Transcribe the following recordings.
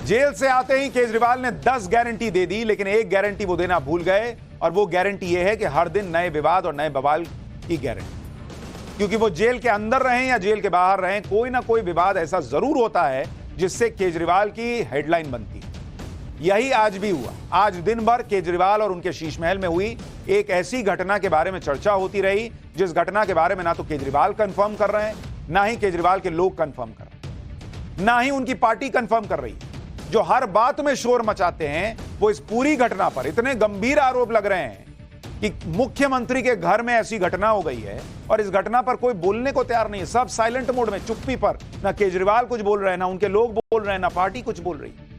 Jail से आते ही केजरीवाल ने 10 गारंटी दे दी, लेकिन एक गारंटी वो देना भूल गए, और वो गारंटी ये है कि हर दिन नए विवाद और नए बवाल की गारंटी। क्योंकि वो जेल के अंदर रहें या जेल के बाहर रहें, कोई ना कोई विवाद ऐसा जरूर होता है जिससे केजरीवाल की हेडलाइन बनती है। यही आज भी हुआ। आज दिन भर केजरीवाल और उनके शीश महल में हुई एक ऐसी घटना के बारे में चर्चा होती रही, जिस घटना के बारे में ना तो केजरीवाल कंफर्म कर रहे हैं, ना ही केजरीवाल के लोग कंफर्म कर रहे हैं, ना ही उनकी पार्टी कंफर्म कर रही है। जो हर बात में शोर मचाते हैं, वो इस पूरी घटना पर इतने गंभीर आरोप लग रहे हैं कि मुख्यमंत्री के घर में ऐसी घटना हो गई है और इस घटना पर कोई बोलने को तैयार नहीं है। सब साइलेंट मोड में, चुप्पी पर। ना केजरीवाल कुछ बोल रहे हैं, ना उनके लोग बोल रहे हैं, ना पार्टी कुछ बोल रही है।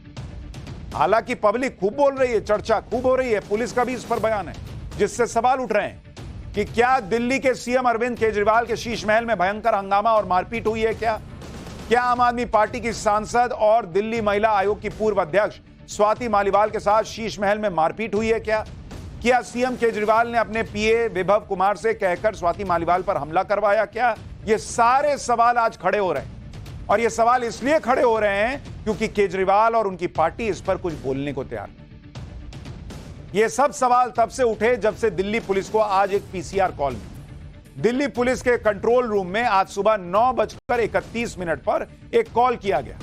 हालांकि पब्लिक खूब बोल रही है, चर्चा खूब हो रही है, पुलिस का भी इस पर बयान है, जिससे सवाल उठ रहे हैं कि क्या दिल्ली के सीएम अरविंद केजरीवाल के शीश महल में भयंकर हंगामा और मारपीट हुई है? क्या आम आदमी पार्टी की सांसद और दिल्ली महिला आयोग की पूर्व अध्यक्ष स्वाति मालीवाल के साथ शीश महल में मारपीट हुई है? क्या सीएम केजरीवाल ने अपने पीए विभव कुमार से कहकर स्वाति मालीवाल पर हमला करवाया? क्या ये सारे सवाल आज खड़े हो रहे हैं, और ये सवाल इसलिए खड़े हो रहे हैं क्योंकि केजरीवाल और उनकी पार्टी इस पर कुछ बोलने को तैयार नहीं। ये सब सवाल तब से उठे जब से दिल्ली पुलिस को आज एक पीसीआर कॉल मिली। दिल्ली पुलिस के कंट्रोल रूम में आज सुबह 9:31 पर एक कॉल किया गया।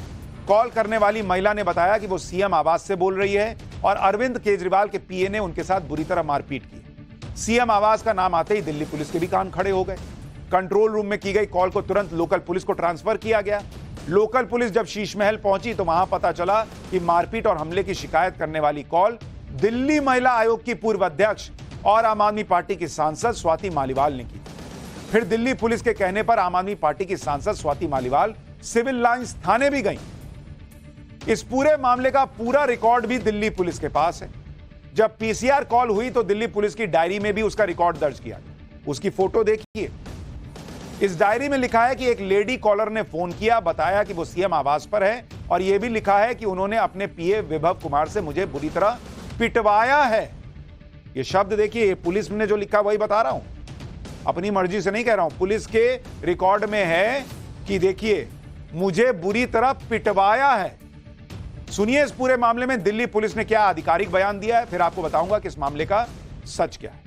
कॉल करने वाली महिला ने बताया कि वो सीएम आवास से बोल रही है और अरविंद केजरीवाल के पीए ने उनके साथ बुरी तरह मारपीट की। सीएम आवास का नाम आते ही दिल्ली पुलिस के भी कान खड़े हो गए। कंट्रोल रूम में की गई कॉल को तुरंत लोकल पुलिस को ट्रांसफर किया गया। लोकल पुलिस जब शीश महल पहुंची तो वहां पता चला कि मारपीट और हमले की शिकायत करने वाली कॉल दिल्ली महिला आयोग की पूर्व अध्यक्ष और आम आदमी पार्टी की सांसद स्वाति मालीवाल ने की। फिर दिल्ली पुलिस के कहने पर आम आदमी पार्टी की सांसद स्वाति मालीवाल सिविल लाइंस थाने भी गई। इस पूरे मामले का पूरा रिकॉर्ड भी दिल्ली पुलिस के पास है। जब पीसीआर कॉल हुई तो दिल्ली पुलिस की डायरी में भी उसका रिकॉर्ड दर्ज किया गया। उसकी फोटो देखिए। इस डायरी में लिखा है कि एक लेडी कॉलर ने फोन किया, बताया कि वो सीएम आवास पर है, और यह भी लिखा है कि उन्होंने अपने पीए विभव कुमार से मुझे बुरी तरह पिटवाया है। ये शब्द देखिए, ये पुलिस ने जो लिखा वही बता रहा हूं, अपनी मर्जी से नहीं कह रहा हूं। पुलिस के रिकॉर्ड में है कि देखिए, मुझे बुरी तरह पिटवाया है। सुनिए इस पूरे मामले में दिल्ली पुलिस ने क्या आधिकारिक बयान दिया है, फिर आपको बताऊंगा कि इस मामले का सच क्या है।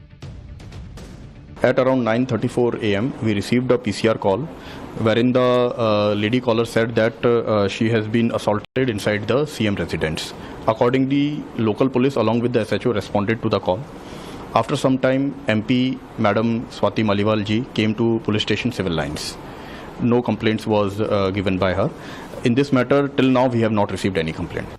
At around 9:34 a.m., we received a PCR call wherein the lady caller said that she has been assaulted inside the CM residence. Accordingly, local police along with the SHO responded to the call. After some time, MP Madam Swati Maliwal ji came to police station civil lines. No complaints was given by her. In this matter, till now we have not received any complaint.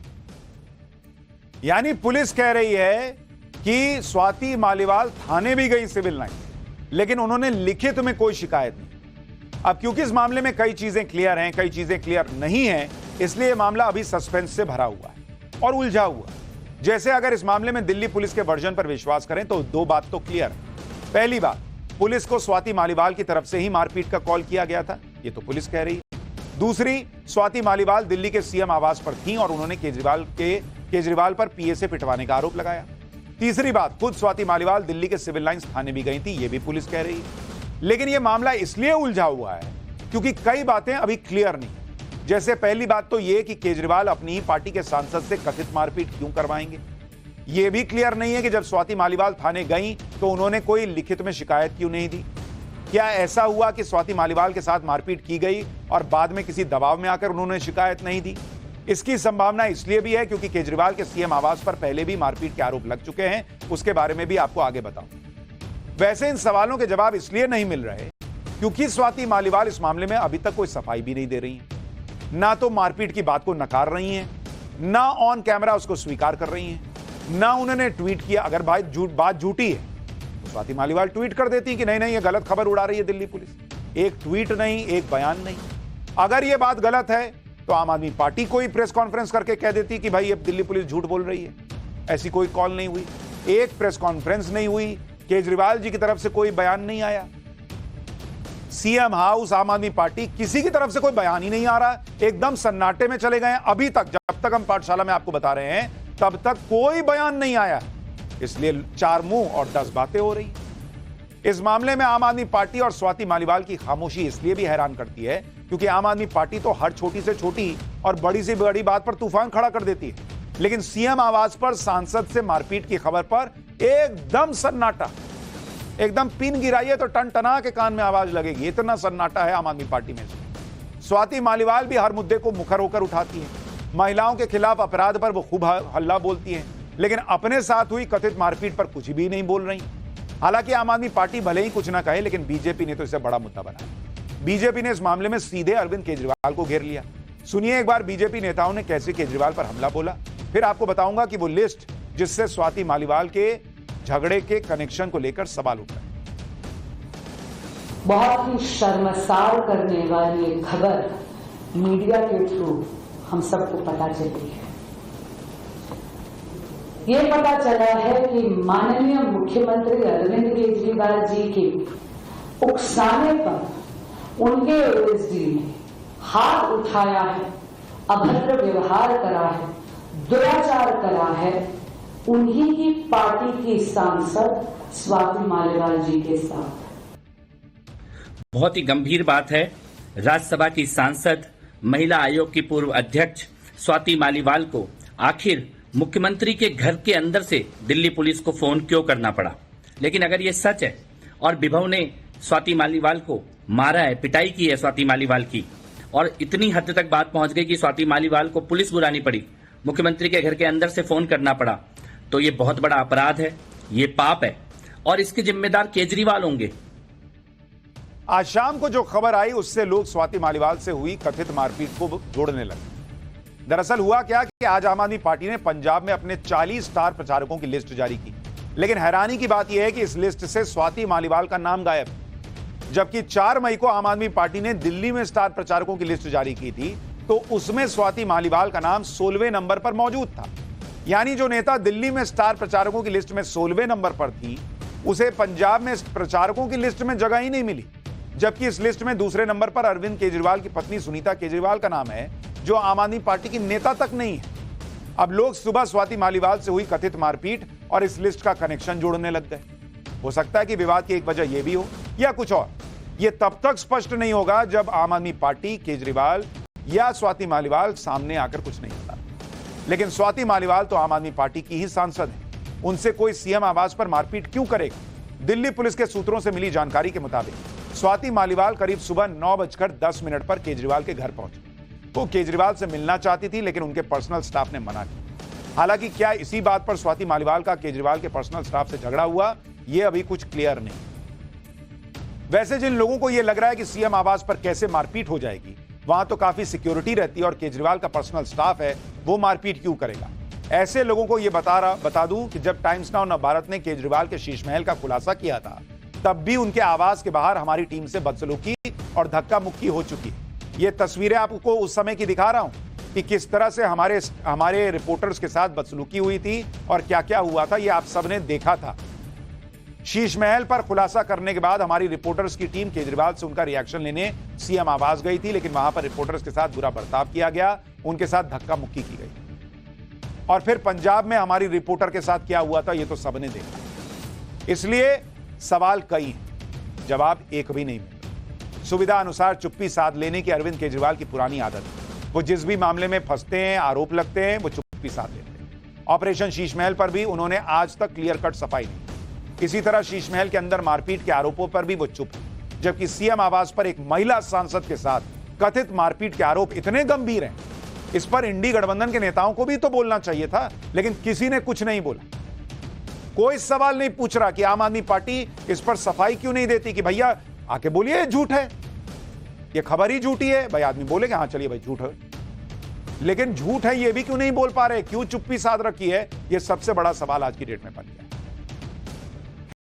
यानी police कह रही है कि स्वाति मालीवाल थाने भी गई civil line, लेकिन उन्होंने लिखित में कोई शिकायत नहीं। अब क्योंकि इस मामले में कई चीजें क्लियर हैं, कई चीजें क्लियर नहीं हैं, इसलिए यह मामला अभी सस्पेंस से भरा हुआ है और उलझा हुआ। जैसे अगर इस मामले में दिल्ली पुलिस के वर्जन पर विश्वास करें तो दो बात तो क्लियर है। पहली बात, पुलिस को स्वाति मालीवाल की तरफ से ही मारपीट का कॉल किया गया था, ये तो पुलिस कह रही है। दूसरी, स्वाति मालीवाल दिल्ली के सीएम आवास पर थी और उन्होंने केजरीवाल पर पीए से पिटवाने का आरोप लगाया। तीसरी बात, खुद स्वाति मालीवाल दिल्ली के सिविल लाइंस थाने भी गई थी, यह भी पुलिस कह रही है। लेकिन यह मामला इसलिए उलझा हुआ है क्योंकि कई बातें अभी क्लियर नहीं। जैसे पहली बात तो यह कि केजरीवाल अपनी ही पार्टी के सांसद से कथित मारपीट क्यों करवाएंगे। यह भी क्लियर नहीं है कि जब स्वाति मालीवाल थाने गई तो उन्होंने कोई लिखित में शिकायत क्यों नहीं दी। क्या ऐसा हुआ कि स्वाति मालीवाल के साथ मारपीट की गई और बाद में किसी दबाव में आकर उन्होंने शिकायत नहीं दी। इसकी संभावना इसलिए भी है क्योंकि केजरीवाल के सीएम आवास पर पहले भी मारपीट के आरोप लग चुके हैं, उसके बारे में भी आपको आगे बताऊं। वैसे इन सवालों के जवाब इसलिए नहीं मिल रहे क्योंकि स्वाति मालीवाल इस मामले में अभी तक कोई सफाई भी नहीं दे रही है। ना तो मारपीट की बात को नकार रही हैं, ना ऑन कैमरा उसको स्वीकार कर रही हैं, ना उन्होंने ट्वीट किया। अगर भाई बात झूठी है तो स्वाति मालीवाल ट्वीट कर देती कि नहीं ये गलत खबर उड़ा रही है दिल्ली पुलिस। एक ट्वीट नहीं, एक बयान नहीं। अगर यह बात गलत है तो आम आदमी पार्टी कोई प्रेस कॉन्फ्रेंस करके कह देती कि भाई अब दिल्ली पुलिस झूठ बोल रही है। ऐसी कोई कॉल नहीं हुई, एक प्रेस कॉन्फ्रेंस नहीं हुई, केजरीवाल जी की तरफ से कोई बयान नहीं आया। सीएम हाउस, आम आदमी पार्टी, किसी की तरफ से कोई बयान ही नहीं आ रहा। एकदम सन्नाटे में चले गए अभी तक। जब तक हम पाठशाला में आपको बता रहे हैं तब तक कोई बयान नहीं आया। इसलिए चार मुंह और 10 बातें हो रही। इस मामले में आम आदमी पार्टी और स्वाति मालीवाल की खामोशी इसलिए भी हैरान करती है क्योंकि आम आदमी पार्टी तो हर छोटी से छोटी और बड़ी से बड़ी बात पर तूफान खड़ा कर देती है। लेकिन सीएम आवास पर सांसद से मारपीट की खबर पर एकदम सन्नाटा, एकदम पिन गिराइए तो टन-टना के कान में आवाज लगेगी, इतना सन्नाटा है आम आदमी पार्टी में। स्वाति मालीवाल भी हर मुद्दे को मुखर होकर उठाती है। महिलाओं के खिलाफ अपराध पर वो खूब हल्ला बोलती है, लेकिन अपने साथ हुई कथित मारपीट पर कुछ भी नहीं बोल रही। हालांकि आम आदमी पार्टी भले ही कुछ ना कहे, लेकिन बीजेपी ने तो इसे बड़ा मुद्दा बनाया। बीजेपी ने इस मामले में सीधे अरविंद केजरीवाल को घेर लिया। सुनिए एक बार बीजेपी नेताओं ने कैसे केजरीवाल पर हमला बोला, फिर आपको बताऊंगा कि वो लिस्ट जिससे स्वाति मालीवाल के झगड़े के कनेक्शन को लेकर सवाल उठ रहे हैं। बहुत ही शर्मसार करने वाली एक खबर मीडिया के थ्रू हम सबको पता चली है। ये पता चला है कि माननीय मुख्यमंत्री अरविंद केजरीवाल जी के उकसाने पर उनके ओएसडी ने हाथ उठाया है, अभद्र व्यवहार करा है, दुराचार करा है उन्हीं की पार्टी की सांसद स्वाति मालीवाल जी के साथ। बहुत ही गंभीर बात है। राज्यसभा की सांसद, महिला आयोग की पूर्व अध्यक्ष स्वाति मालीवाल को आखिर मुख्यमंत्री के घर के अंदर से दिल्ली पुलिस को फोन क्यों करना पड़ा? लेकिन अगर ये सच है और विभव ने स्वाति मालीवाल को मारा है, पिटाई की है स्वाति मालीवाल की, और इतनी हद तक बात पहुंच गई कि स्वाति मालीवाल को पुलिस बुलानी पड़ी, मुख्यमंत्री के घर के अंदर से फोन करना पड़ा, तो ये बहुत बड़ा अपराध है, ये पाप है और इसके जिम्मेदार केजरीवाल होंगे। आज शाम को जो खबर आई उससे लोग स्वाति मालीवाल से हुई कथित मारपीट को जोड़ने लगे। दरअसल हुआ क्या कि आज आम आदमी पार्टी ने पंजाब में अपने 40 स्टार प्रचारकों की लिस्ट जारी की, लेकिन हैरानी की बात यह है कि इस लिस्ट से स्वाति मालीवाल का नाम गायब। जबकि 4 मई को आम आदमी पार्टी ने दिल्ली में स्टार प्रचारकों की लिस्ट जारी की थी, तो उसमें स्वाति मालीवाल का नाम 16वें नंबर पर मौजूद था। यानी जो नेता दिल्ली में स्टार प्रचारकों की लिस्ट में 16वें नंबर पर थी, उसे पंजाब में प्रचारकों की लिस्ट में जगह ही नहीं मिली। जबकि इस लिस्ट में दूसरे नंबर पर अरविंद केजरीवाल की पत्नी सुनीता केजरीवाल का नाम है, जो आम आदमी पार्टी की नेता तक नहीं है। अब लोग सुबह स्वाति मालीवाल से हुई कथित मारपीट और इस लिस्ट का कनेक्शन जोड़ने लग गए। हो सकता है कि विवाद की एक वजह यह भी हो या कुछ और। यह तब तक स्पष्ट नहीं होगा जब आम आदमी पार्टी, केजरीवाल या स्वाति मालीवाल सामने आकर कुछ नहीं बता। लेकिन स्वाति मालीवाल तो आम आदमी पार्टी की ही सांसद है, उनसे कोई सीएम आवास पर मारपीट क्यों करेगा? दिल्ली पुलिस के सूत्रों से मिली जानकारी के मुताबिक स्वाति मालीवाल करीब सुबह 9:10 पर केजरीवाल के घर पहुंची। वो केजरीवाल से मिलना चाहती थी, लेकिन उनके पर्सनल स्टाफ ने मना किया। हालांकि क्या इसी बात पर स्वाति मालीवाल का केजरीवाल के पर्सनल स्टाफ से झगड़ा हुआ, यह अभी कुछ क्लियर नहीं। वैसे जिन लोगों को यह लग रहा है कि सीएम आवास पर कैसे मारपीट हो जाएगी, वहां तो काफी सिक्योरिटी रहती है और केजरीवाल का पर्सनल स्टाफ है, वो मारपीट क्यों करेगा? ऐसे लोगों को यह बता दूं कि जब टाइम्स नाउ नवभारत ने केजरीवाल के शीश महल का खुलासा किया था, तब भी उनके आवास के बाहर हमारी टीम से बदसलूकी और धक्का मुक्की हो चुकी है। ये तस्वीरें आपको उस समय की दिखा रहा हूं कि किस तरह से हमारे रिपोर्टर्स के साथ बदसलूकी हुई थी और क्या क्या हुआ था, ये आप सबने देखा था। शीश महल पर खुलासा करने के बाद हमारी रिपोर्टर्स की टीम केजरीवाल से उनका रिएक्शन लेने सीएम आवास गई थी, लेकिन वहां पर रिपोर्टर्स के साथ बुरा बर्ताव किया गया, उनके साथ धक्का मुक्की की गई। और फिर पंजाब में हमारी रिपोर्टर के साथ क्या हुआ था, ये तो सबने देखा। इसलिए सवाल कई, जवाब एक भी नहीं मिला। सुविधा अनुसार चुप्पी साध लेने की अरविंद केजरीवाल की पुरानी आदत है। वो जिस भी मामले में फंसते हैं, आरोप लगते हैं, वो चुप्पी साध लेते हैं। ऑपरेशन शीश महल पर भी उन्होंने आज तक क्लियर कट सफाई नहीं। इसी तरह शीश महल के अंदर मारपीट के आरोपों पर भी वो चुप है। जबकि सीएम आवास पर एक महिला सांसद के साथ कथित मारपीट के आरोप इतने गंभीर हैं, इस पर इंडी गठबंधन के नेताओं को भी तो बोलना चाहिए था, लेकिन किसी ने कुछ नहीं बोला। कोई सवाल नहीं पूछ रहा कि आम आदमी पार्टी इस पर सफाई क्यों नहीं देती कि भैया आके बोलिए झूठ है, ये खबर ही झूठी है। भाई आदमी बोलेगा हाँ चलिए भाई झूठ है, लेकिन झूठ है ये भी क्यों नहीं बोल पा रहे, क्यों चुप्पी साध रखी है? ये सबसे बड़ा सवाल आज की डेट में बन गया।